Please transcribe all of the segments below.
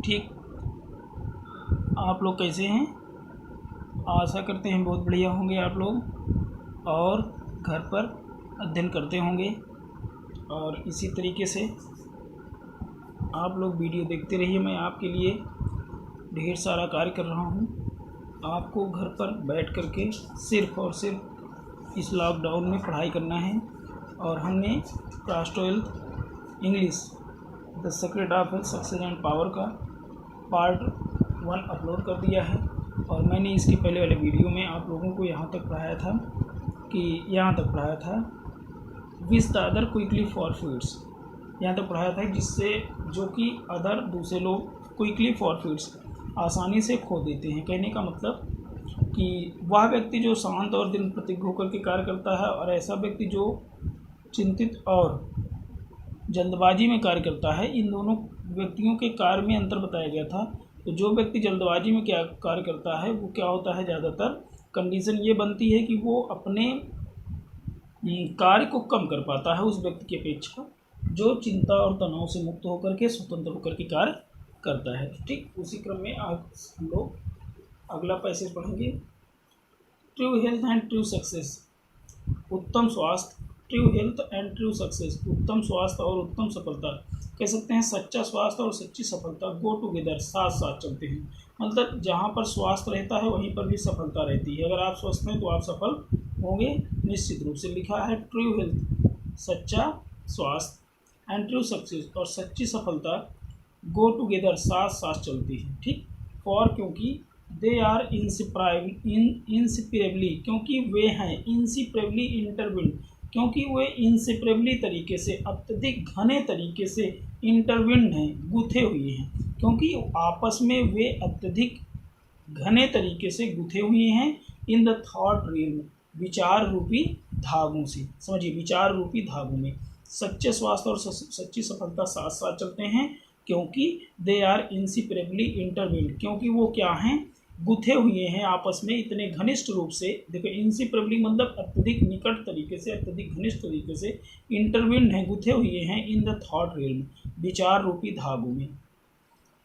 ठीक। आप लोग कैसे हैं? आशा करते हैं बहुत बढ़िया होंगे आप लोग और घर पर अध्ययन करते होंगे और इसी तरीके से आप लोग वीडियो देखते रहिए। मैं आपके लिए ढेर सारा कार्य कर रहा हूँ। आपको घर पर बैठ कर के सिर्फ़ और सिर्फ इस लॉकडाउन में पढ़ाई करना है और हमने class 12 English the secret of success and power का पार्ट 1 अपलोड कर दिया है। और मैंने इसके पहले वाले वीडियो में आप लोगों को यहाँ तक पढ़ाया था विच द अदर क्विकली फॉरफिट्स, यहाँ तक पढ़ाया था जिससे जो कि अदर दूसरे लोग क्विकली फॉरफिट्स आसानी से खो देते हैं। कहने का मतलब कि वह व्यक्ति जो शांत और दिन प्रतिज्ञ होकर के कार्य करता है और ऐसा व्यक्ति जो चिंतित और जल्दबाजी में कार्य करता है, इन दोनों व्यक्तियों के कार्य में अंतर बताया गया था। तो जो व्यक्ति जल्दबाजी में क्या कार्य करता है वो क्या होता है, ज़्यादातर कंडीशन ये बनती है कि वो अपने कार्य को कम कर पाता है उस व्यक्ति की अपेक्षा जो चिंता और तनाव से मुक्त होकर के स्वतंत्र होकर के कार्य करता है। ठीक, उसी क्रम में आज हम लोग अगला पैसेज पढ़ेंगे। True health and true success, उत्तम स्वास्थ्य, true health and true success, उत्तम स्वास्थ्य और उत्तम सफलता, कह सकते हैं सच्चा स्वास्थ्य और सच्ची सफलता गो टुगेदर, साथ साथ चलते हैं। मतलब जहाँ पर स्वास्थ्य रहता है वहीं पर भी सफलता रहती है। अगर आप स्वस्थ हैं तो आप सफल होंगे निश्चित रूप से। लिखा है ट्रू हेल्थ, सच्चा स्वास्थ्य, एंड ट्रू सक्सेस, और सच्ची सफलता गो टुगेदर, साथ साथ चलती है। ठीक, फॉर क्योंकि दे आर इंसिपरेबली, क्योंकि वे हैं इंसिपरेबली इंटरविंड, क्योंकि वे इंसिपरेबली तरीके से अत्यधिक घने तरीके से इंटरविंड हैं, गुथे हुए हैं, क्योंकि आपस में वे अत्यधिक घने तरीके से गुथे हुए हैं इन द थॉट रियल्म, विचार रूपी धागों से। समझिए, विचार रूपी धागों में सच्चे स्वास्थ्य और सच्ची सफलता साथ साथ चलते हैं क्योंकि दे आर इंसिपरेबली इंटरविंड, क्योंकि वो क्या हैं, गुथे हुए हैं आपस में इतने घनिष्ठ रूप से। देखो, इंसिपरेबली मतलब अत्यधिक निकट तरीके से, अत्यधिक घनिष्ठ तरीके से, इंटरविंड हैं, गुथे हुए हैं इन द थॉट रियल्म, विचार रूपी धागों में।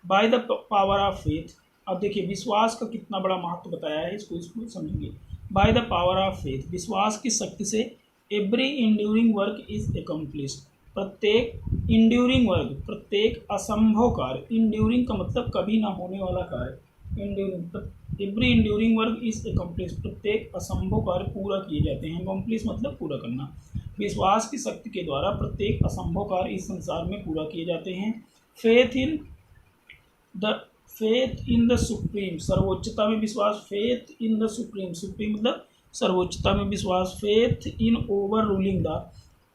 By the power of faith, अब देखिए विश्वास का कितना बड़ा महत्व बताया है, इसको समझेंगे। By the power of faith, विश्वास की शक्ति से every enduring work is accomplished, प्रत्येक इंड्यूरिंग वर्क, प्रत्येक असंभव कार्य, इंड्यूरिंग का मतलब कभी ना होने वाला कार्य, enduring, every enduring work is accomplished, प्रत्येक असंभव कार्य पूरा किए जाते हैं। एकम्प्लिश मतलब पूरा करना। विश्वास की शक्ति के द्वारा प्रत्येक असंभव कार्य इस संसार में पूरा किए जाते हैं। फेथ इन द सुप्रीम, सर्वोच्चता में विश्वास, faith in the supreme, supreme मतलब सर्वोच्चता में विश्वास। Faith in over ruling the,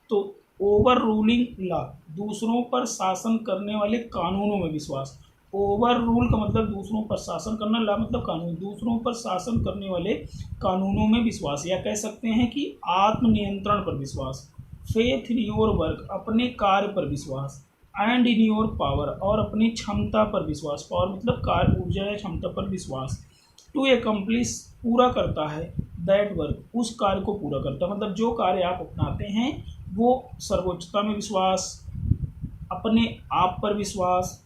तो ओवर रूलिंग लॉ, दूसरों पर शासन करने वाले कानूनों में विश्वास। ओवर रूल का मतलब दूसरों पर शासन करना, लॉ मतलब कानून, दूसरों पर शासन करने वाले कानूनों में विश्वास, या कह सकते हैं कि आत्मनियंत्रण पर विश्वास। फेथ इन योर वर्क, अपने कार्य पर विश्वास। एंड इन योर पावर, और अपनी क्षमता पर विश्वास, पावर मतलब कार्य, ऊर्जा या क्षमता पर विश्वास। टू एकम्प्लिश, पूरा करता है, दैट वर्क, उस कार्य को पूरा करता है, मतलब जो कार्य आप अपनाते हैं वो सर्वोच्चता में विश्वास, अपने आप पर विश्वास,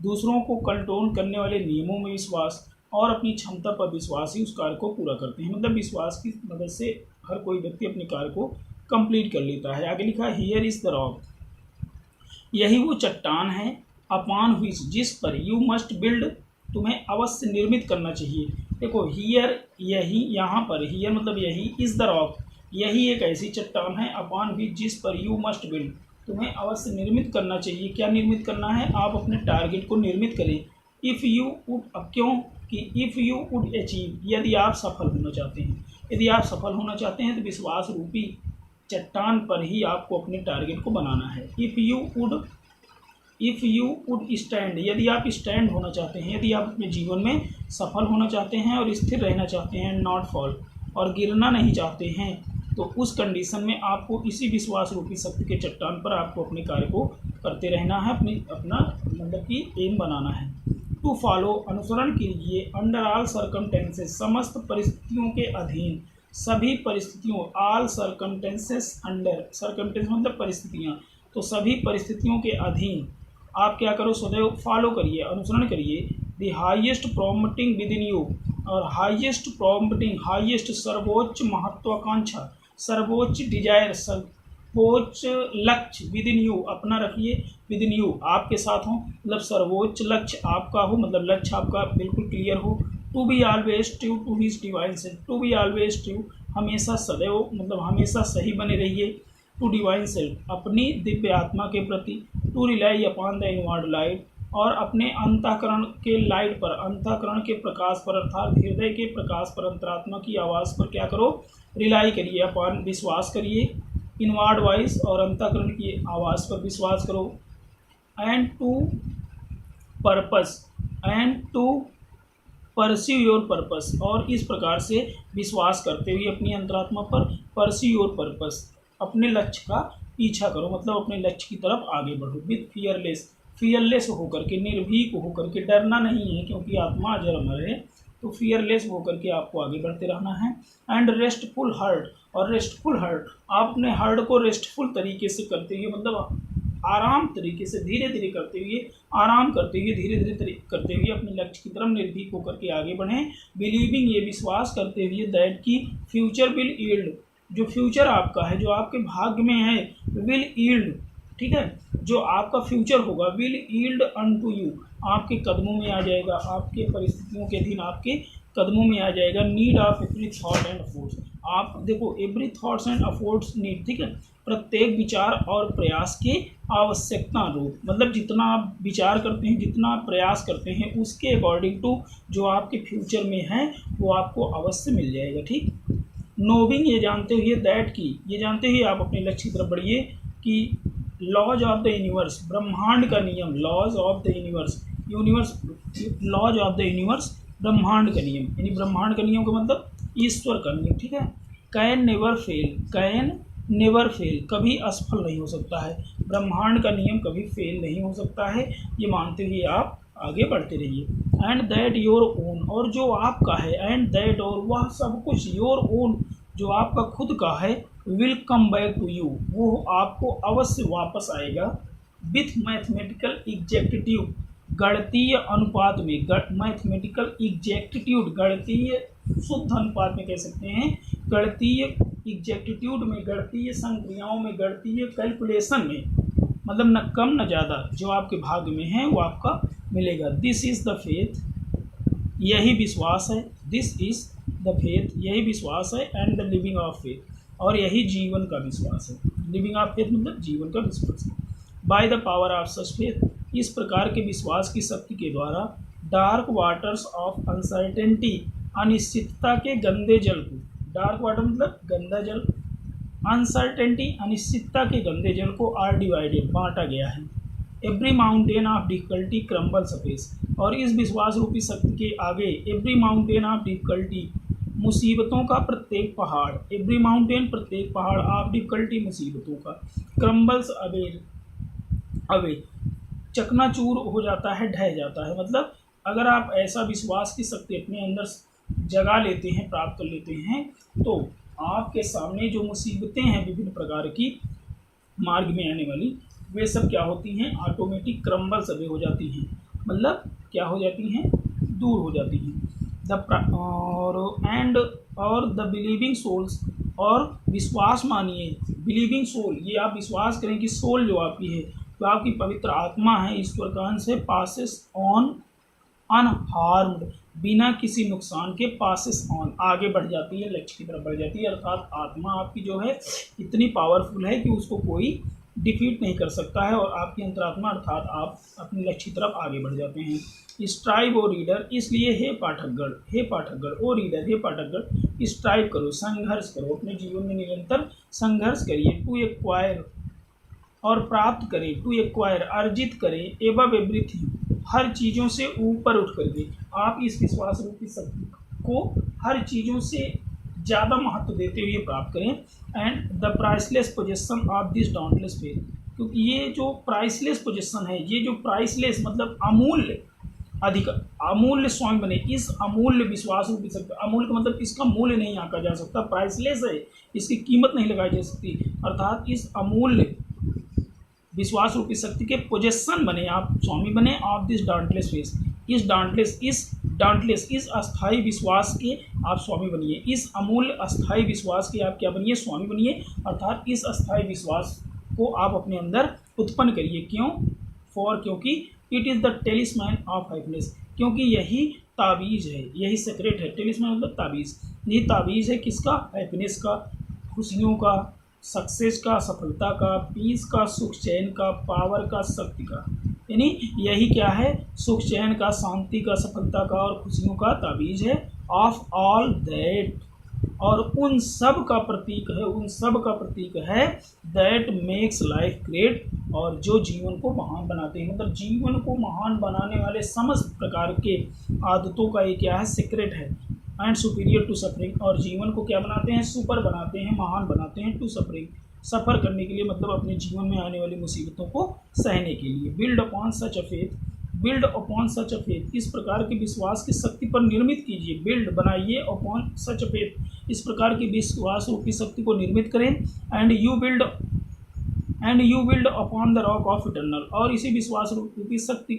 दूसरों को कंट्रोल करने वाले नियमों में विश्वास और अपनी क्षमता पर विश्वास ही उस कार्य को पूरा करते हैं। मतलब विश्वास की मदद से हर कोई व्यक्ति अपने कार्य को कंप्लीट कर लेता है। आगे लिखा है हियर इज द रॉक, यही वो चट्टान है, अपॉन व्हिच, जिस पर, यू मस्ट बिल्ड, तुम्हें अवश्य निर्मित करना चाहिए। देखो हियर, यही, यहाँ पर, हियर मतलब यही, इज द रॉक, यही एक ऐसी चट्टान है, अपॉन व्हिच, जिस पर, यू मस्ट बिल्ड, तुम्हें अवश्य निर्मित करना चाहिए। क्या निर्मित करना है, आप अपने टारगेट को निर्मित करें। इफ़ यू वुड, अब क्यों कि इफ़ यू वुड अचीव, यदि आप सफल होना चाहते हैं, यदि आप सफल होना चाहते हैं तो विश्वास रूपी चट्टान पर ही आपको अपने टारगेट को बनाना है। इफ़ यू वुड स्टैंड, यदि आप स्टैंड होना चाहते हैं, यदि आप अपने जीवन में सफल होना चाहते हैं और स्थिर रहना चाहते हैं, नॉट फॉल, और गिरना नहीं चाहते हैं, तो उस कंडीशन में आपको इसी विश्वास रूपी शक्ति के चट्टान पर आपको अपने कार्य को करते रहना है, अपना मतलब कि एम बनाना है। टू फॉलो, अनुसरण कीजिए, अंडर ऑल सर्कमटेंसेस, समस्त परिस्थितियों के अधीन, सभी परिस्थितियों, ऑल सर्कमटेंसेस, अंडर, सर्कमटेंस मतलब परिस्थितियाँ, तो सभी परिस्थितियों के अधीन, आप क्या करो, सदैव फॉलो करिए, अनुसरण करिए the highest prompting with in you, और हाईएस्ट प्रॉम्प्टिंग, हाईएस्ट सर्वोच्च महत्वाकांक्षा, सर्वोच्च डिजायर, सर्वोच्च लक्ष्य विद इन यू, अपना रखिए, विद इन यू आपके साथ हो, मतलब सर्वोच्च लक्ष्य आपका हो, मतलब लक्ष्य आपका बिल्कुल क्लियर हो। To be always true to his divine self, to be always true, हमेशा सदैव मतलब हमेशा सही बने रहिए, टू डिवाइन सेल्फ, अपनी दिव्य आत्मा के प्रति, to rely upon the inward light, और अपने अंतःकरण के लाइट पर, अंतःकरण के प्रकाश पर, अर्थात हृदय के प्रकाश पर, अंतरात्मा की आवाज़ पर क्या करो, रिलाई करिए, अपॉन विश्वास करिए, इनवर्ड वॉइस और अंतःकरण की आवाज़ पर विश्वास करो, and to purpose, and to pursue your purpose, और इस प्रकार से विश्वास करते हुए अपनी अंतरात्मा पर, परस्यू योर पर्पस, अपने लक्ष्य का पीछा करो, मतलब अपने लक्ष्य की तरफ आगे बढ़ो, विथ फियरलेस, फियरलेस होकर के, निर्भीक होकर के, डरना नहीं है क्योंकि आत्मा अजर अमर है, तो फियरलेस होकर के आपको आगे बढ़ते रहना है। एंड रेस्टफुल हार्ट, और रेस्टफुल हार्ट, आप अपने हार्ट को रेस्टफुल तरीके से करते हुए, मतलब आराम तरीके से, धीरे धीरे करते हुए, आराम करते हुए, धीरे धीरे करते हुए अपने लक्ष्य की तरफ निर्भीक होकर के आगे बढ़ें, बिलीविंग, ये विश्वास करते हुए, दैट की फ्यूचर विल यील्ड, जो फ्यूचर आपका है, जो आपके भाग्य में है, विल यील्ड, ठीक है, जो आपका फ्यूचर होगा, विल यील्ड अनटू यू, आपके कदमों में आ जाएगा, आपके परिस्थितियों के अधीन आपके कदमों में आ जाएगा। Need of every thought and efforts, आप देखो every thoughts and efforts need, ठीक है, प्रत्येक विचार और प्रयास की आवश्यकता रूप, मतलब जितना आप विचार करते हैं, जितना आप प्रयास करते हैं, उसके अकॉर्डिंग टू जो आपके फ्यूचर में है वो आपको अवश्य मिल जाएगा, ठीक। नोविंग, ये जानते हुए, दैट की, ये जानते हुए आप अपने लक्ष्य की तरफ बढ़िए कि लॉज ऑफ द यूनिवर्स, ब्रह्मांड का नियम, laws of the universe, universe, laws of the universe, ब्रह्मांड का नियम, यानी ब्रह्मांड का नियम का मतलब ईश्वर का नियम, ठीक है। Can never fail, can never fail, कभी असफल नहीं हो सकता है, ब्रह्मांड का नियम कभी फेल नहीं हो सकता है, ये मानते हुए आप आगे बढ़ते रहिए। एंड दैट योर ओन, और जो आपका है, एंड दैट, और वह सब कुछ, योर ओन, जो आपका खुद का है, will come back to you, वो आपको अवश्य वापस आएगा, विथ मैथमेटिकल एग्जैक्टिट्यूड, गणितीय अनुपात में, मैथमेटिकल एग्जैक्टिट्यूड, गणितीय शुद्ध अनुपात में कह सकते हैं, गणितीय एग्जैक्टिट्यूड में, गणितीय संक्रियाओं में, गणितीय कैलकुलेशन में, मतलब न कम न ज़्यादा, जो आपके भाग्य में है वो आपका मिलेगा। दिस इज़ द फेथ, यही विश्वास है, दिस इज़ द फेथ, यही विश्वास है, and the living of faith, और यही जीवन का विश्वास है, लिविंग ऑफ फेथ मतलब जीवन का विश्वास है। By the power of such faith, इस प्रकार के विश्वास की शक्ति के द्वारा, डार्क वाटर्स ऑफ अनसर्टेनिटी, अनिश्चितता के गंदे जल को, डार्क वाटर मतलब गंदा जल, अनसर्टेनिटी अनिश्चितता के गंदे जल को, आर डिवाइडेड, बांटा गया है। Every mountain of difficulty crumbles अपेस, और इस विश्वास रूपी शक्ति के आगे, एवरी माउंटेन ऑफ डिफिकल्टी, मुसीबतों का प्रत्येक पहाड़, एवरी माउंटेन प्रत्येक पहाड़, ऑफ डिफिकल्टी मुसीबतों का, क्रम्बल्स अवे चकनाचूर हो जाता है, ढह जाता है, मतलब अगर आप ऐसा विश्वास की शक्ति अपने अंदर जगा लेते हैं, प्राप्त कर लेते हैं, तो आपके सामने जो मुसीबतें हैं विभिन्न प्रकार की मार्ग में आने वाली, वे सब क्या होती हैं, ऑटोमेटिक क्रम्बल सभी हो जाती हैं, मतलब क्या हो जाती हैं, दूर हो जाती हैं। और द बिलीविंग सोल्स, और विश्वास मानिए, बिलीविंग सोल, ये आप विश्वास करें कि सोल जो आपकी है, जो आपकी पवित्र आत्मा है, ईश्वर का अंश है, पासेस ऑन अनहार्म्ड, बिना किसी नुकसान के, पासेस ऑन, आगे बढ़ जाती है, लक्ष्य की तरफ बढ़ जाती है, अर्थात आत्मा आपकी जो है इतनी पावरफुल है कि उसको कोई डिफीट नहीं कर सकता है, और आपकी अंतरात्मा अर्थात आप अपने लक्ष्य की तरफ आगे बढ़ जाते हैं। स्ट्राइव ओ रीडर, इसलिए हे पाठकगण, हे पाठकगण, ओ रीडर, हे पाठकगण, स्ट्राइव करो, संघर्ष करो, अपने जीवन में निरंतर संघर्ष करिए, टू एक्वायर, और प्राप्त करें, टू एक्वायर, अर्जित करें, एबव एवरीथिंग, हर चीज़ों से ऊपर उठ करके, आप इस विश्वास रूपी शक्ति को हर चीज़ों से ज़्यादा महत्व देते हुए प्राप्त करें। And the priceless possession of this doubtless faith, क्योंकि ये जो प्राइसलेस पोजेसन है, ये जो प्राइसलेस मतलब अमूल्य, अधिक अमूल्य स्वयं बने, इस अमूल्य विश्वास रूपी शक्ति, अमूल्य का मतलब इसका मूल्य नहीं आंका जा सकता, प्राइसलेस है, इसकी कीमत नहीं लगाई जा सकती, अर्थात इस अमूल्य विश्वास रूपी शक्ति के पोजेशन बने, आप स्वामी बने ऑफ दिस डाउंटलेस फेथ। इस अस्थाई विश्वास के आप स्वामी बनिए, इस अमूल्य अस्थाई विश्वास के आप क्या बनिए, स्वामी बनिए। अर्थात इस अस्थाई विश्वास को आप अपने अंदर उत्पन्न करिए। क्यों? क्योंकि it is the talisman of happiness, क्योंकि यही ताबीज़ है, यही सेक्रेट है। टेलिस्मैन मतलब ताबीज़, ये ताबीज़ है किसका? हैप्पीनेस का, खुशियों का, सक्सेस का, सफलता का, पीस का, सुख चैन का, पावर का, शक्ति का। यानी यही क्या है? सुख चैन का, शांति का, सफलता का और खुशियों का ताबीज़ है। ऑफ ऑल दैट, और उन सब का प्रतीक है, दैट मेक्स लाइफ ग्रेट, और जो जीवन को महान बनाते हैं। मतलब जीवन को महान बनाने वाले समस्त प्रकार के आदतों का ये क्या है? सीक्रेट है। एंड सुपीरियर टू सफरिंग, और जीवन को क्या बनाते हैं? सुपर बनाते हैं, महान बनाते हैं। टू सफरिंग, सफ़र करने के लिए, मतलब अपने जीवन में आने वाली मुसीबतों को सहने के लिए। बिल्ड अपॉन सच अ फेथ, इस प्रकार के विश्वास की शक्ति पर निर्मित कीजिए। बिल्ड बनाइए, अपॉन सच अ फेथ, इस प्रकार की विश्वास रूपी शक्ति को निर्मित करें। And you build upon the rock of eternal, और इसी विश्वास रूपी शक्ति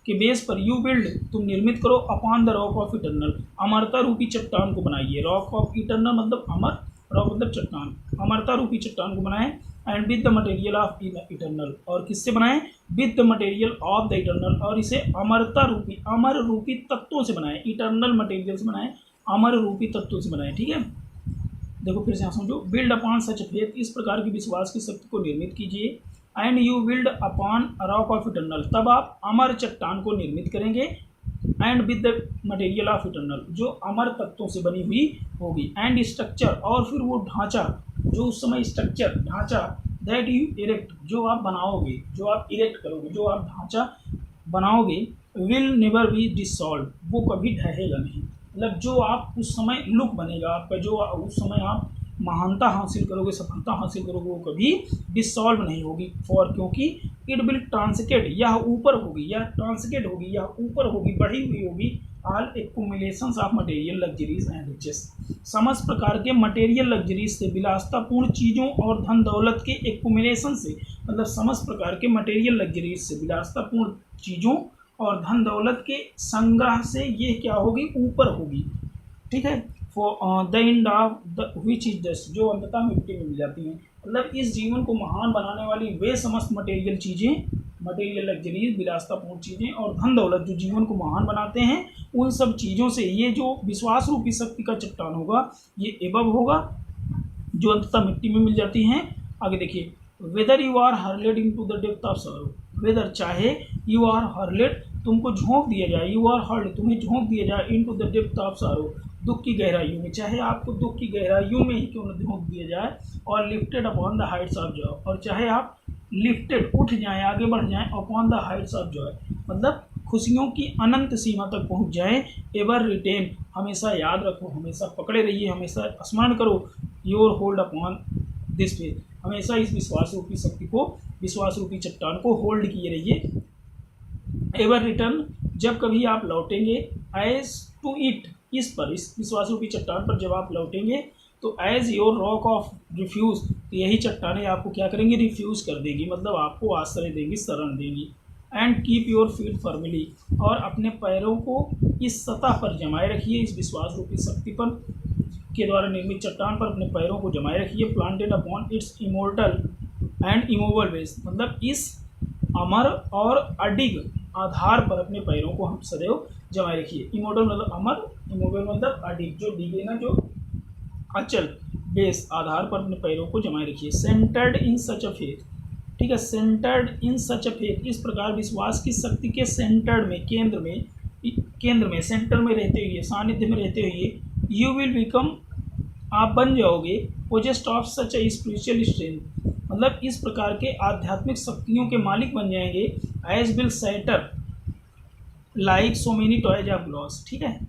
के बेस पर यू बिल्ड, तुम निर्मित करो, upon the rock of eternal, अमरता रूपी चट्टान को बनाइए। रॉक ऑफ इटर्नल मतलब अमर, रॉक मतलब चट्टान, अमरता रूपी चट्टान को बनाएं। And with the material of eternal, और किससे बनाएं? With the material of the eternal, और इसे अमरता रूपी, अमर रूपी तत्वों से बनाएं। इटर्नल मटेरियल से बनाएं, अमर रूपी तत्वों से बनाएं। ठीक है, देखो फिर से यहाँ समझो। बिल्ड अपॉन सच फेथ, इस प्रकार की विश्वास की शक्ति को निर्मित कीजिए। And you build upon rock of eternal, तब आप अमर चट्टान को निर्मित करेंगे। And with the material of eternal, जो अमर तत्वों से बनी हुई होगी। एंड स्ट्रक्चर, और फिर वो ढांचा, जो उस समय स्ट्रक्चर, ढांचा, दैट यू इरेक्ट, जो आप बनाओगे, जो आप इरेक्ट करोगे, जो आप ढांचा बनाओगे, विल नेवर बी डिसॉल्व, वो कभी ढहेगा नहीं। मतलब जो आप उस समय लुक बनेगा आपका, जो उस समय आप महानता हासिल करोगे, सफलता हासिल करोगे, वो कभी डिसॉल्व नहीं होगी। क्योंकि इट विल ट्रांसकेट, यह ऊपर होगी, यह ट्रांसकेट होगी, यह ऊपर होगी, बढ़ी हुई होगी। All accumulations of material luxuries and riches, समस्त प्रकार के मटेरियल लग्जरीज से, विलासतापूर्ण चीज़ों और धन दौलत के एक्यूमुलेशन से, मतलब समस्त प्रकार के मटेरियल लग्जरीज से, विलासतापूर्ण चीज़ों और धन दौलत के संग्रह से ये क्या होगी? ऊपर होगी। ठीक है, for the end of the which is dust, जो अंततः मिट्टी में मिल जाती हैं। मतलब इस जीवन को महान बनाने वाली वे समस्त मटेरियल चीज़ें, मटेरियल लग्जरीज, विलासतापूर्ण चीज़ें और धन दौलत जो जीवन को महान बनाते हैं, उन सब चीज़ों से ये जो विश्वास रूपी शक्ति का चट्टान होगा, ये एबव होगा, जो अंततः मिट्टी में मिल जाती हैं। आगे देखिए, whether you are hurled into the depth of sorrow, whether चाहे यू आर हर्लेड, तुमको झोंक दिया जाए, यू आर हर्ल्ड, तुम्हें झोंक दिया जाए, into the depth of sorrow, दुख की गहराइयों में, चाहे आपको दुख की गहराइयों में ही क्यों न झोंक दिया जाए, और lifted upon the Heights of Joy, और चाहे आप लिफ्टेड उठ जाएं, आगे बढ़ जाएं, upon the Heights of Joy, मतलब खुशियों की अनंत सीमा तक पहुंच जाएं। एवर रिटेन, हमेशा याद रखो, हमेशा पकड़े रहिए, हमेशा स्मरण करो, your hold upon this faith, हमेशा इस विश्वास रूपी शक्ति को, विश्वास रूपी चट्टान को होल्ड किए रहिए। एवर रिटर्न, जब कभी आप लौटेंगे, एज टू इट, इस पर, इस विश्वास रूपी चट्टान पर जब आप लौटेंगे, तो as your rock of refuge, तो यही चट्टानें आपको क्या करेंगी? रिफ्यूज़ कर देगी, मतलब आपको आश्रय देंगी, शरण देंगी। And keep your feet firmly, और अपने पैरों को इस सतह पर जमाए रखिए, इस विश्वास रूपी शक्ति पर के द्वारा निर्मित चट्टान पर अपने पैरों को जमाए रखिए। Planted upon its immortal and immovable base, मतलब इस अमर और अडिग आधार पर अपने पैरों को हम सदैव जमाए रखिए। इमोर्टल मतलब अमर, इमूवेबल मतलब अडिग, जो डिगे ना, जो अचल, बेस आधार पर अपने पैरों को जमाए रखिए। सेंटर्ड इन सच अ फेथ, ठीक है, सेंटर्ड इन सच अ फेथ, इस प्रकार विश्वास की शक्ति के सेंटर्ड में, केंद्र में, सेंटर में रहते हुए, सानिध्य में रहते हुए, यू विल बिकम, आप बन जाओगे, पोजेस्ट of such a spiritual strength, मतलब इस प्रकार के आध्यात्मिक शक्तियों के मालिक बन जाएंगे। As will shatter like so many toys of glass, ठीक है,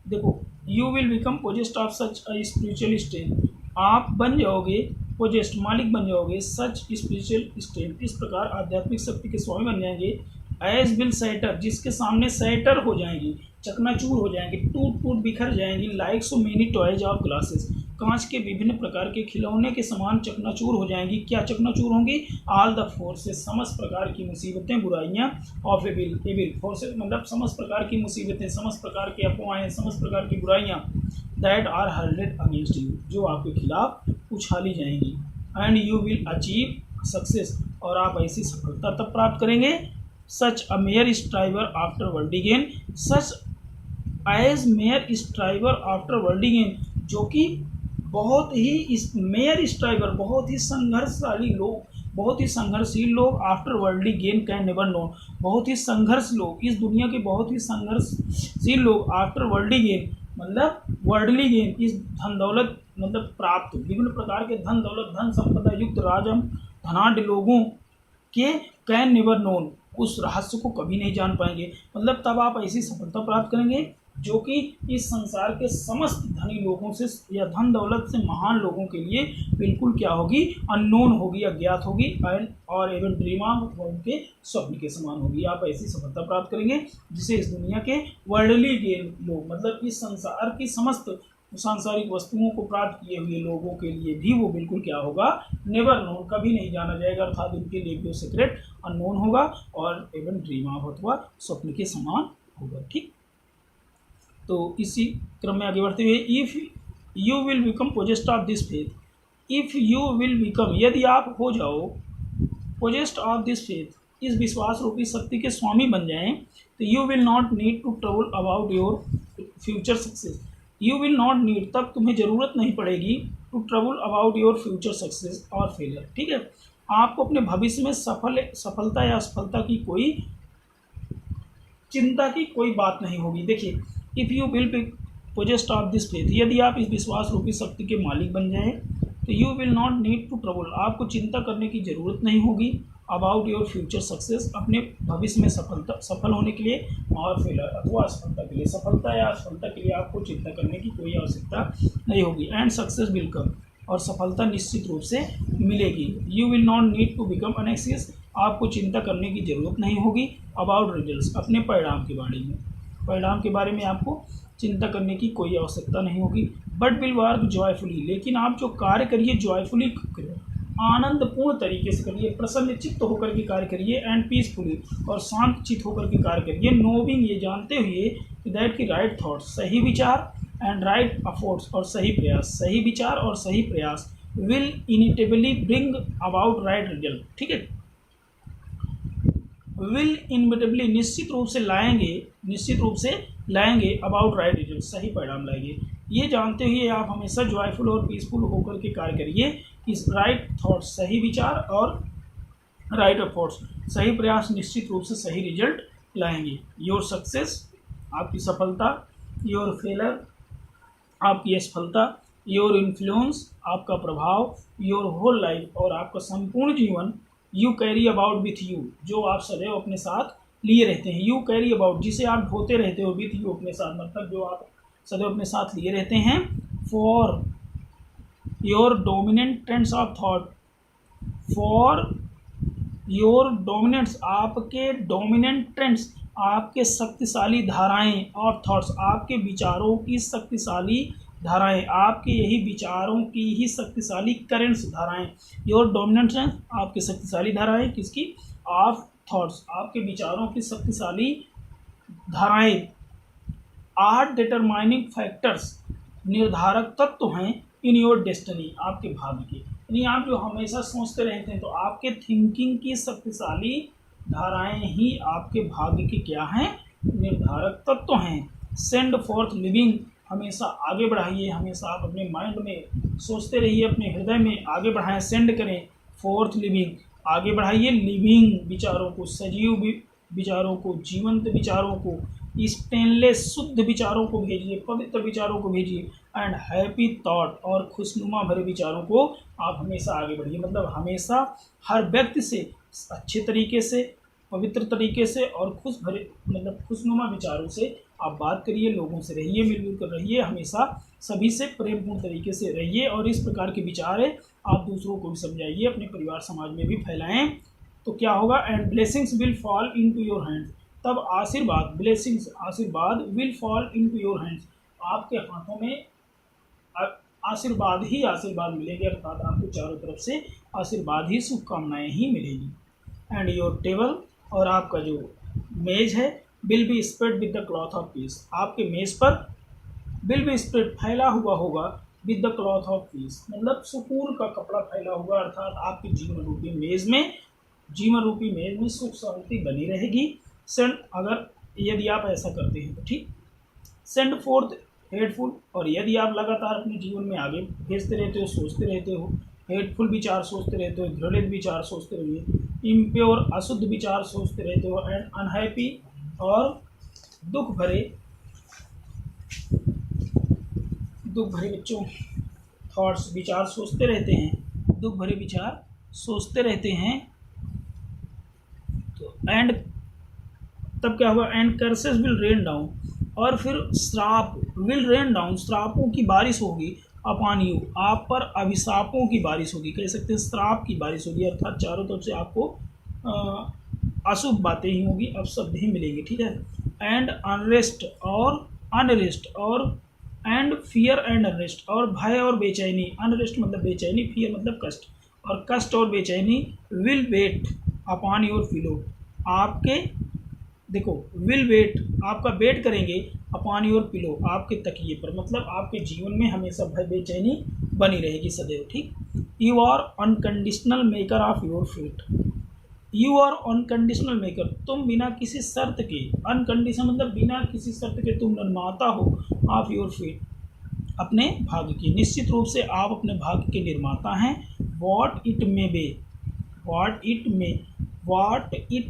देखो, you will become possessed of such a spiritual strength, आप बन जाओगे, पोजेस्ट मालिक बन जाओगे, सच स्पिरिचुअल स्ट्रेंथ, इस प्रकार आध्यात्मिक शक्ति के स्वामी बन जाएंगे। एज विल सैटर, जिसके सामने सैटर हो जाएंगी, चकनाचूर हो जाएंगी, टूट टूट बिखर जाएंगी, like so many toys of glasses, कांच के विभिन्न प्रकार के खिलौने के समान चकनाचूर हो जाएंगी। क्या चकनाचूर होंगी? ऑल द फोर्सेस, समस्त प्रकार की मुसीबतें, बुराइयां, ऑफ एविल फोर्सेस मतलब समस्त प्रकार की मुसीबतें, समस्त प्रकार की अफवाहें, समस्त प्रकार की बुराइयां, that are hurled against you, जो आपके खिलाफ उछाली जाएंगी। And you will achieve success, और आप ऐसी सफलता तब प्राप्त करेंगे। Such a mere striver after world gain, such as mere striver after world gain, जो कि बहुत ही इस मेयर स्ट्राइवर, बहुत ही संघर्षशाली लोग, बहुत ही संघर्षशील लोग, after worldly gain can never known, बहुत ही संघर्ष लोग, इस दुनिया के बहुत ही संघर्षशील लोग, आफ्टर वर्ल्डली गेन मतलब वर्ल्डली गेन, इस धन दौलत मतलब प्राप्त, विभिन्न प्रकार के धन दौलत, धन संपदा युक्त राजम धनाढ़ लोगों के कैन नेवर नोन, उस रहस्य को कभी नहीं जान पाएंगे। मतलब तब आप ऐसी सफलता प्राप्त करेंगे जो कि इस संसार के समस्त धनी लोगों से या धन दौलत से महान लोगों के लिए बिल्कुल क्या होगी? अननोन होगी, अज्ञात होगी, और एवं ड्रीमा उनके स्वप्न के समान होगी। आप ऐसी सफलता प्राप्त करेंगे जिसे इस दुनिया के वर्ल्डली गेन लोग, मतलब इस संसार की समस्त सांसारिक वस्तुओं को प्राप्त किए हुए लोगों के लिए भी वो बिल्कुल क्या होगा? नेवर नोन, कभी नहीं जाना जाएगा, अर्थात उनके लिए भी सीक्रेट अननोन होगा और एवं ड्रीम अथवा स्वप्न के समान होगा। ठीक, तो इसी क्रम में आगे बढ़ते हुए, if you will become possessed of this faith, if you will become, यदि आप हो जाओ पोजेस्ट ऑफ दिस फेथ, इस विश्वास रूपी शक्ति के स्वामी बन जाएं, तो you will not need to trouble about your future success, you will not need, तब तुम्हें ज़रूरत नहीं पड़ेगी, to trouble about your future success और फेलियर। ठीक है, आपको अपने भविष्य में सफलता या असफलता की कोई चिंता की कोई बात नहीं होगी। देखिए, if you will be पोजेस्ट of this faith, यदि आप इस विश्वास रूपी शक्ति के मालिक बन जाएं, तो you will not need to trouble, आपको चिंता करने की ज़रूरत नहीं होगी, अबाउट योर फ्यूचर सक्सेस, अपने भविष्य में सफल होने के लिए, और फेलियर अथवा असफलता के लिए, सफलता या असफलता के लिए आपको चिंता करने की कोई आवश्यकता नहीं होगी। एंड सक्सेस विल कम, और सफलता निश्चित रूप से मिलेगी। You will not need to become unanxious, आपको चिंता करने की ज़रूरत नहीं होगी, अबाउट रिजल्ट्स, अपने परिणाम के बारे में, परिणाम के बारे में आपको चिंता करने की कोई आवश्यकता नहीं होगी। बट विल वर्क जॉयफुली, लेकिन आप जो कार्य करिए जॉयफुली करिए, आनंदपूर्ण तरीके से करिए, प्रसन्न चित्त होकर के कार्य करिए, एंड पीसफुली, और शांत चित्त होकर के कार्य करिए, नोविंग, ये जानते हुए, दैट की राइट थॉट्स, सही विचार, एंड राइट एफर्ट्स, और सही प्रयास, सही विचार और सही प्रयास, will inevitably bring about right result. ठीक है, विल इनविटेबली, निश्चित रूप से लाएंगे अबाउट राइट रिजल्ट, सही परिणाम लाएंगे। ये जानते हुए आप हमेशा जॉयफुल और पीसफुल होकर के कार्य करिए कि राइट थॉट्स, सही विचार, और राइट एफर्ट्स, सही प्रयास निश्चित रूप से सही रिजल्ट लाएंगे। योर सक्सेस, आपकी सफलता, योर फेलर, आपकी असफलता, योर इन्फ्लुएंस, आपका प्रभाव, योर होल लाइफ, और आपका संपूर्ण जीवन, you carry about with you, जो आप सदैव अपने साथ लिए रहते हैं, यू कैरी अबाउट, जिसे आप ढोते रहते हो, विथ यू, अपने साथ, मतलब जो आप सदैव अपने साथ लिए रहते हैं, for your dominant trends of thought, for your dominants, आपके डोमिनेंट ट्रेंड्स, आपके शक्तिशाली धाराएं, और थॉट्स, आपके विचारों की शक्तिशाली धाराएं, आपके यही विचारों की ही शक्तिशाली करेंट्स, धाराएं, योर डोमिनेंट ट्रेंड्स, आपके शक्तिशाली धाराएं, किसकी? ऑफ थॉट्स, आपके विचारों की शक्तिशाली धाराएं, आर डिटरमाइनिंग फैक्टर्स, निर्धारक तत्व हैं, इन योर डेस्टिनी, आपके भाग्य के, यानी आप जो हमेशा सोचते रहते हैं, तो आपके थिंकिंग की शक्तिशाली धाराएं ही आपके भाग्य के क्या हैं? निर्धारक तत्व हैं। सेंड फॉर्थ लिविंग, हमेशा आगे बढ़ाइए, हमेशा आप अपने माइंड में सोचते रहिए, अपने हृदय में आगे बढ़ाएं, सेंड करें, फोर्थ लिविंग, आगे बढ़ाइए, लिविंग विचारों को, सजीव विचारों को, जीवंत विचारों को, स्टेनलेस शुद्ध विचारों को भेजिए, पवित्र विचारों को भेजिए, एंड हैप्पी थॉट, और खुशनुमा भरे विचारों को आप हमेशा आगे बढ़िए। मतलब हमेशा हर व्यक्ति से अच्छे तरीके से, पवित्र तरीके से, और खुशनुमा विचारों से आप बात करिए, लोगों से रहिए, मिलजुल कर रहिए, हमेशा सभी से प्रेमपूर्ण तरीके से रहिए, और इस प्रकार के विचार है आप दूसरों को भी समझाइए, अपने परिवार समाज में भी फैलाएं, तो क्या होगा, and blessings will fall into your hands, तब आशीर्वाद, ब्लेसिंग्स आशीर्वाद, will fall into your hands, आपके हाथों में आशीर्वाद ही आशीर्वाद मिलेंगे, अर्थात आपको चारों तरफ से आशीर्वाद ही, शुभकामनाएं ही मिलेगी। एंड योर टेबल, और आपका जो मेज है, will be spread with the cloth of peace, आपके मेज पर विल बी स्प्रेड फैला हुआ होगा, with the cloth of peace मतलब सुकून का कपड़ा फैला हुआ, अर्थात आपके जीवन रूपी मेज में सुख शांति बनी रहेगी। सेंड, अगर यदि आप ऐसा करते हैं तो ठीक। सेंड फोर्थ हेटफुल, और यदि आप लगातार अपने जीवन में आगे भेजते रहते हो, सोचते रहते हो, हेटफुल विचार सोचते रहते हो, घृणित विचार सोचते रहिए, इम्प्योर अशुद्ध विचार सोचते रहते हो, एंड अनहैप्पी और दुख भरे बच्चों थॉट्स, विचार सोचते रहते हैं, दुख भरे विचार सोचते रहते हैं, तो एंड तब क्या हुआ, and curses will rain down, और फिर श्राप, विल रेन डाउन, श्रापों की बारिश होगी, अपॉन यू, आप पर अभिशापों की बारिश होगी, कह सकते हैं श्राप की बारिश होगी, अर्थात चारों तरफ से आपको अशुभ बातें ही होगी, अपशब्द ही मिलेंगे, ठीक है। एंड अनरेस्ट और एंड फियर एंड अनरेस्ट, और भय और बेचैनी, अनरेस्ट मतलब बेचैनी, फियर मतलब कष्ट, और कष्ट और बेचैनी will weight upon your pillow, आपके देखो विल वेट, आपका वेट करेंगे, अपॉन योर पिलो, आपके तकिए पर, मतलब आपके जीवन में हमेशा भय बेचैनी बनी रहेगी सदैव, ठीक। You are unconditional maker of your fate, you are unconditional maker, तुम बिना किसी शर्त के, अनकंडीशनल मतलब बिना किसी शर्त के तुम निर्माता हो, ऑफ योर फेट, अपने भाग्य की, निश्चित रूप से आप अपने भाग्य के निर्माता हैं। What it may be, what it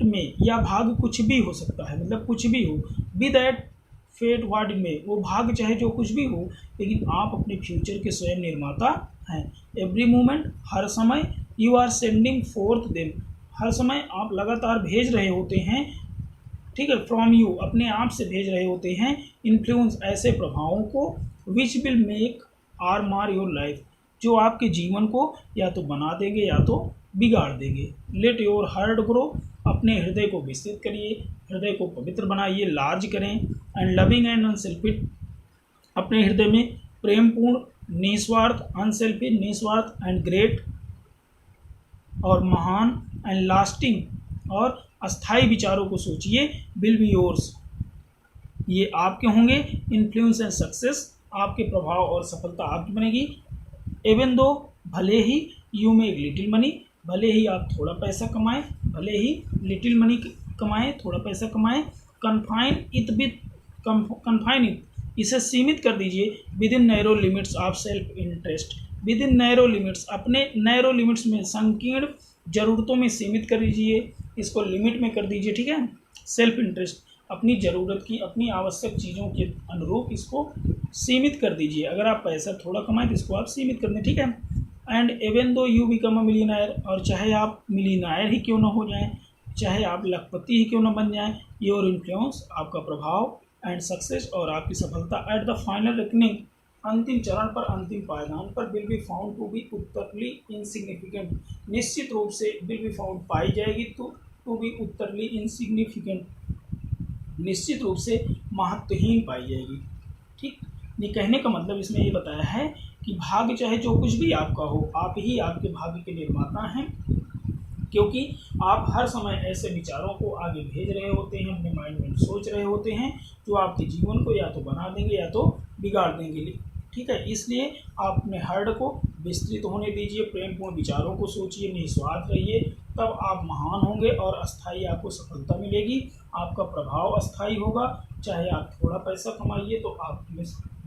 may, या भाग्य कुछ भी हो सकता है, मतलब कुछ भी हो, be that fate what it may, वो भाग्य चाहे जो कुछ भी हो, लेकिन आप अपने फ्यूचर के स्वयं निर्माता हैं। एवरी मोमेंट, हर समय, you are sending forth them, हर समय आप लगातार भेज रहे होते हैं, ठीक है, फ्रॉम यू, अपने आप से भेज रहे होते हैं, इन्फ्लुएंस, ऐसे प्रभावों को, विच विल मेक आर मार योर लाइफ, जो आपके जीवन को या तो बना देंगे या तो बिगाड़ देंगे। लेट योर हार्ट ग्रो, अपने हृदय को विस्तृत करिए, हृदय को पवित्र बनाइए, लार्ज करें। एंड लविंग एंड अनसेल्फिश, अपने हृदय में प्रेमपूर्ण, निस्वार्थ, अनसेल्फिश निस्वार्थ, एंड ग्रेट और महान, एंड लास्टिंग और अस्थायी विचारों को सोचिए, विल बी योर्स, ये आपके होंगे। इन्फ्लुएंस एंड सक्सेस, आपके प्रभाव और सफलता आपकी बनेगी। एवन दो, भले ही, यू मेक लिटिल मनी, भले ही आप थोड़ा पैसा कमाएं, भले ही लिटिल मनी कमाएं, थोड़ा पैसा कमाएं। कन्फाइन इट, इसे सीमित कर दीजिए, with in narrow limits of self interest, with in narrow limits, अपने नैरो लिमिट्स में, संकीर्ण जरूरतों में सीमित कर दीजिए, इसको लिमिट में कर दीजिए, ठीक है। सेल्फ इंटरेस्ट, अपनी ज़रूरत की, अपनी आवश्यक चीज़ों के अनुरूप इसको सीमित कर दीजिए। अगर आप पैसा थोड़ा कमाएं तो इसको आप सीमित कर दें, ठीक है। एंड एवन दो यू बिकम अ मिलियनायर, और चाहे आप मिलियनायर ही क्यों ना हो जाएं, चाहे आप लखपति ही क्यों ना बन जाएं, योर इन्फ्लुएंस, आपका प्रभाव, एंड सक्सेस, और आपकी सफलता, एट द फाइनल रिकनिंग, अंतिम चरण पर, अंतिम पायदान पर, will be found to be utterly insignificant, निश्चित रूप से विल बी फाउंड पाई जाएगी, टू बी उत्तरली इनसिग्निफिकेंट, निश्चित रूप से महत्वहीन पाई जाएगी, ठीक। ये कहने का मतलब इसमें ये बताया है कि भाग्य चाहे जो कुछ भी आपका हो, आप ही आपके भाग्य के निर्माता हैं, क्योंकि आप हर समय ऐसे विचारों को आगे भेज रहे होते हैं, अपने माइंड में सोच रहे होते हैं, जो आपके जीवन को या तो बना देंगे या तो बिगाड़ देंगे, ठीक है। इसलिए आप अपने हार्ट को विस्तृत होने दीजिए, प्रेमपूर्ण विचारों को सोचिए, निस्वार्थ रहिए, तब आप महान होंगे और अस्थाई आपको सफलता मिलेगी, आपका प्रभाव अस्थाई होगा। चाहे आप थोड़ा पैसा कमाइए तो आप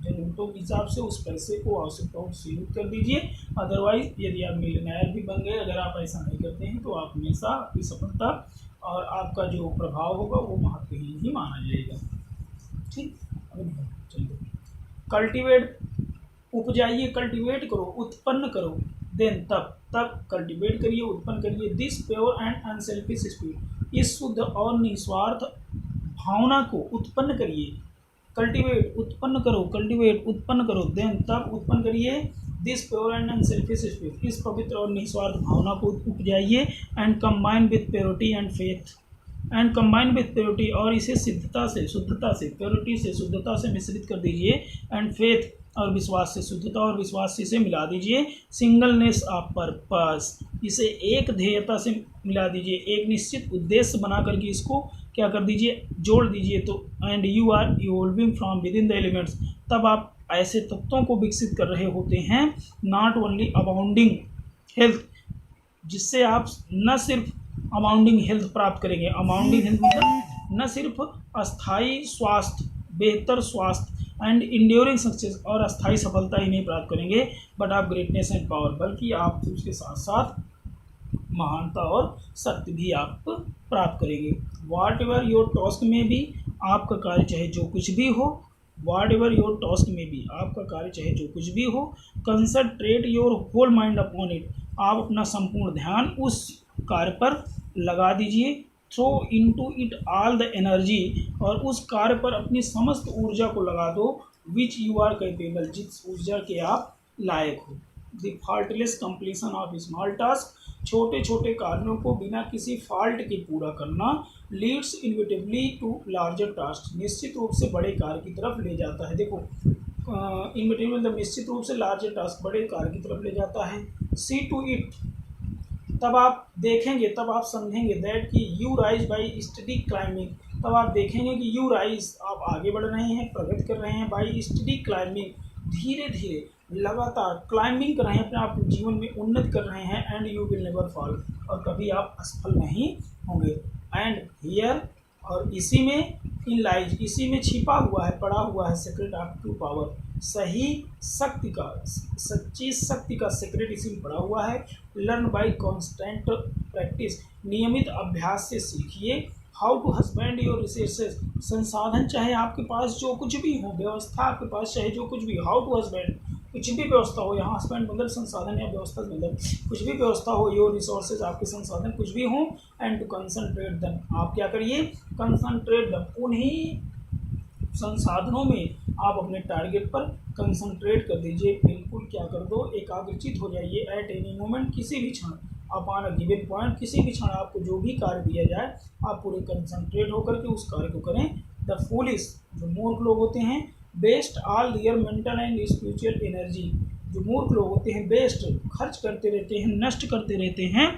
ज़रूरतों के हिसाब से उस पैसे को, आवश्यकताओं को सीमित कर दीजिए, अदरवाइज यदि आप मिलियनेयर भी बन गए, अगर आप ऐसा नहीं करते हैं तो आप हमेशा आपकी सफलता और आपका जो प्रभाव होगा वो महत्वहीन ही माना जाएगा, ठीक। चलिए, कल्टिवेट, उपजाइए, कल्टिवेट करो, उत्पन्न करो, देन तब कल्टिवेट करिए, उत्पन्न करिए, this pure and unselfish spirit, इस शुद्ध और निस्वार्थ भावना को उत्पन्न करिए। कल्टिवेट, उत्पन्न करो, कल्टिवेट, उत्पन्न करो, देन तब उत्पन्न करिए, this pure and unselfish spirit, इस पवित्र और निस्वार्थ भावना को उपजाइए। And combine with purity and faith, and combine with purity, और इसे शुद्धता से प्योरिटी से शुद्धता से मिश्रित कर दीजिए। एंड फेथ, और विश्वास से, शुद्धता और विश्वास से इसे मिला दीजिए। सिंगलनेस ऑफ पर्पस, इसे एक ध्येयता से मिला दीजिए, एक निश्चित उद्देश्य बना करके इसको क्या कर दीजिए, जोड़ दीजिए। तो and you are evolving from within the elements, तब आप ऐसे तत्वों को विकसित कर रहे होते हैं। नॉट ओनली अबाउंडिंग हेल्थ, जिससे आप न सिर्फ अमाउंटिंग हेल्थ प्राप्त करेंगे, अमाउंटिंग हेल्थ मतलब न सिर्फ अस्थाई स्वास्थ्य, बेहतर स्वास्थ्य, एंड इंड्योरिंग सक्सेस, और अस्थाई सफलता ही नहीं प्राप्त करेंगे, बट आप ग्रेटनेस एंड पावर, बल्कि आप उसके साथ साथ महानता और सत्य भी आप प्राप्त करेंगे। वाट एवर योर टास्क में भी, आपका कार्य चाहे जो कुछ भी हो, वाट एवर योर टास्क में भी, आपका कार्य चाहे जो कुछ भी हो, concentrate your whole mind upon it, आप अपना संपूर्ण ध्यान उस कार्य पर लगा दीजिए। Throw into it all the energy, और उस कार्य पर अपनी समस्त ऊर्जा को लगा दो। विच यू आर कैपेबल, जिस ऊर्जा के आप लायक हो। The faultless completion of small task, छोटे छोटे कार्यों को बिना किसी फॉल्ट के पूरा करना। लीड्स इनविटेबली टू लार्जर टास्क, निश्चित रूप से बड़े कार्य की तरफ ले जाता है। देखो इनविटेबल निश्चित रूप से लार्जर टास्क, बड़े कार्य की तरफ ले जाता है। सी टू इट, तब आप देखेंगे, तब आप समझेंगे दैट कि you rise by study climbing, तब आप देखेंगे कि यू राइज, आप आगे बढ़ रहे हैं, प्रगति कर रहे हैं, बाई स्टडी क्लाइंबिंग, धीरे धीरे लगातार क्लाइंबिंग कर रहे हैं, अपने आप जीवन में उन्नति कर रहे हैं। And you will never fall, और कभी आप असफल नहीं होंगे। एंड हियर, और इसी में, इन लाइज, इसी में छिपा हुआ है, पड़ा हुआ है, सीक्रेट ऑफ ट्रू पावर, सही शक्ति का, सच्ची शक्ति का सीक्रेट इसी में पड़ा हुआ है। लर्न बाय कांस्टेंट प्रैक्टिस, नियमित अभ्यास से सीखिए। How to husband your resources, संसाधन चाहे आपके पास जो कुछ भी हो, व्यवस्था आपके पास चाहे जो कुछ भी, हाउ टू हस्बैंड, कुछ भी व्यवस्था हो, यहाँ हस्बैंड मतलब संसाधन या व्यवस्था मतलब कुछ भी व्यवस्था हो, योर रिसोर्सेज, आपके संसाधन कुछ भी हो। एंड टू कंसंट्रेट देम, आप क्या करिए, कंसंट्रेट देम, उन्हीं संसाधनों में आप अपने टारगेट पर कंसंट्रेट कर दीजिए। बिल्कुल क्या कर दो, एकाग्रचित हो जाइए। एट एनी मोमेंट, किसी भी क्षण, अपॉन अ गिवन पॉइंट, किसी भी क्षण आपको जो भी कार्य दिया जाए, आप पूरे कंसंट्रेट होकर के उस कार्य को करें। द फूलिश, जो मूर्ख लोग होते हैं, best all their mental and spiritual energy, जो मूर्ख लोग होते हैं, बेस्ट खर्च करते रहते हैं, नष्ट करते रहते हैं,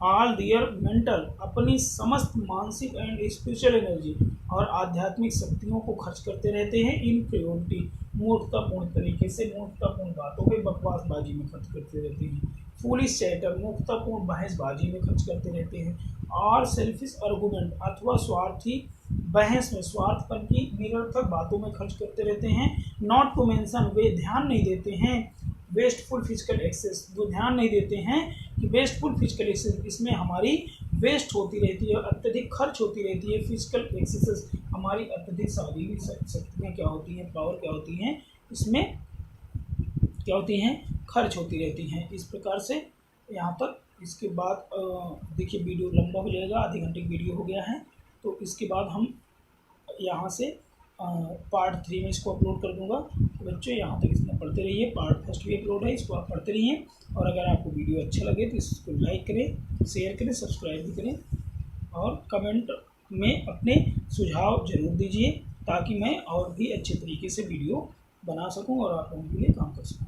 ऑल देयर मेंटल, अपनी समस्त मानसिक एंड स्पिरिचुअल एनर्जी, और आध्यात्मिक शक्तियों को खर्च करते रहते हैं। इन प्रियोरिटी, मूर्खतापूर्ण तरीके से, मूर्खतापूर्ण बातों में, बकवासबाजी में खर्च करते रहते हैं। फूलिश चैटर, मूर्खतापूर्ण बहसबाजी में खर्च करते रहते हैं। और सेल्फिश आर्गूमेंट, अथवा स्वार्थी बहस में, स्वार्थपन की निरर्थक बातों में खर्च करते रहते हैं। नॉट टू मेंशन, वे ध्यान नहीं देते हैं। वेस्टफुल फिजिकल एक्सेस, वो ध्यान नहीं देते हैं कि वेस्टफुल फिजिकल एक्सेस, इसमें हमारी वेस्ट होती रहती है, अत्यधिक खर्च होती रहती है। फिजिकल एक्सेस, हमारी अत्यधिक शारीरिक शक्तियाँ क्या होती हैं, पावर क्या होती हैं, इसमें क्या होती हैं, खर्च होती रहती हैं। इस प्रकार से यहाँ तक। इसके बाद देखिए वीडियो लंबा हो जाएगा, आधे घंटे की वीडियो हो गया है, तो इसके बाद हम यहाँ से पार्ट 3 में इसको अपलोड कर दूंगा। तो बच्चों यहाँ तक इसमें पढ़ते रहिए, पार्ट फर्स्ट भी अपलोड है, इसको आप पढ़ते रहिए। और अगर आपको वीडियो अच्छा लगे तो इसको लाइक करें, शेयर करें, सब्सक्राइब भी करें, और कमेंट में अपने सुझाव जरूर दीजिए, ताकि मैं और भी अच्छे तरीके से वीडियो बना सकूं और आप लोगों के लिए काम कर सकूं।